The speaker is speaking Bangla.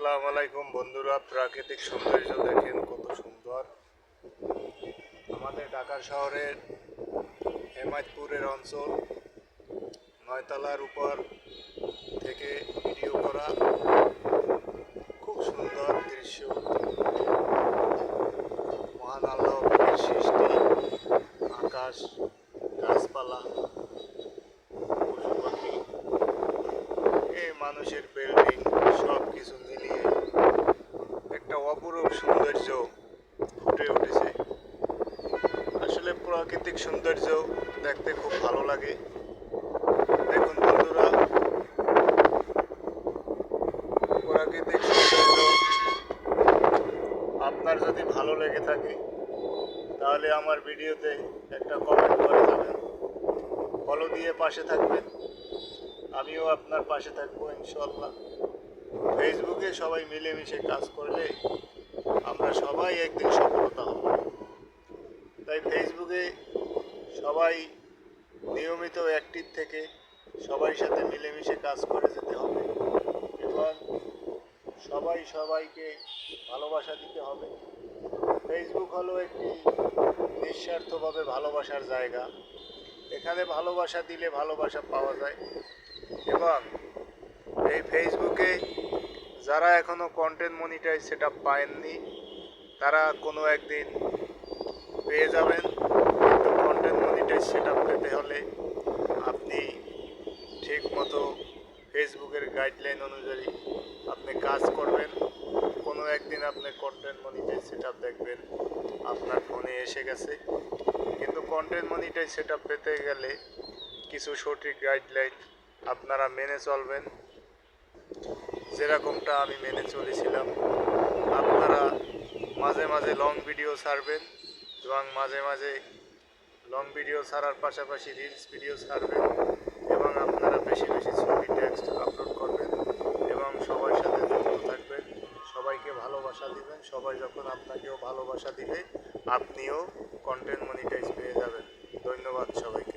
আসসালামু আলাইকুম বন্ধুরা, প্রাকৃতিক সৌন্দর্য দেখেন কত সুন্দর। আমাদের ঢাকা শহরের হেমায়তপুরের অঞ্চল, নয়তলার উপর থেকে ভিডিও করা খুব সুন্দর দৃশ্য। মহান আল্লাহর সৃষ্টি, আকাশ, গাছপালা, পশু পাখি, এই মানুষের বিল্ডিং, সব কিছু মিলিয়ে একটা অপরূপ সৌন্দর্য ফুটে উঠেছে। আসলে প্রাকৃতিক সৌন্দর্য দেখতে খুব ভালো লাগে। দেখুন বন্ধুরা, প্রাকৃতিক সৌন্দর্য আপনার যদি ভালো লেগে থাকে তাহলে আমার ভিডিওতে একটা কমেন্ট করে যাবেন, ফলো দিয়ে পাশে থাকবেন। আমিও আপনার পাশে থাকবো ইনশাল্লাহ। ফেসবুকে সবাই মিলেমিশে কাজ করলে আমরা সবাই একদিন সফলতা হব। তাই ফেসবুকে সবাই নিয়মিত অ্যাক্টিভ থেকে সবার সাথে মিলেমিশে কাজ করে যেতে হবে এবং সবাই সবাইকে ভালোবাসা দিতে হবে। ফেসবুক হলো একটি নিঃস্বার্থভাবে ভালোবাসার জায়গা। এখানে ভালোবাসা দিলে ভালোবাসা পাওয়া যায় এবং এই ফেসবুকে যারা এখনও কন্টেন্ট মনিটাইজ সেটআপ পায়ননি তারা কোনো একদিন পেয়ে যাবেন। কিন্তু কন্টেন্ট মনিটাইজ সেটআপ পেতে হলে আপনি ঠিক মতো ফেসবুকের গাইডলাইন অনুযায়ী আপনি কাজ করবেন। কোনো একদিন আপনি কন্টেন্ট মনিটাইজ সেটআপ দেখবেন আপনার ফোনে এসে গেছে। কিন্তু কন্টেন্ট মনিটাইজ সেটআপ পেতে গেলে কিছু সঠিক গাইডলাইন আপনারা মেনে চলবেন, যেরকমটা আমি মেনে চলেছিলাম। আপনারা মাঝে মাঝে লং ভিডিও ছাড়বেন এবং মাঝে মাঝে লং ভিডিও ছাড়ার পাশাপাশি রিলস ভিডিও ছাড়বেন এবং আপনারা বেশি বেশি ছবি টেক্সট আপলোড করবেন এবং সবার সাথে যুক্ত থাকবেন, সবাইকে ভালোবাসা দিবেন। সবাই যখন আপনাকেও ভালোবাসা দিবে আপনিও কন্টেন্ট মনিটাইজ পেয়ে যাবেন। ধন্যবাদ সবাইকে।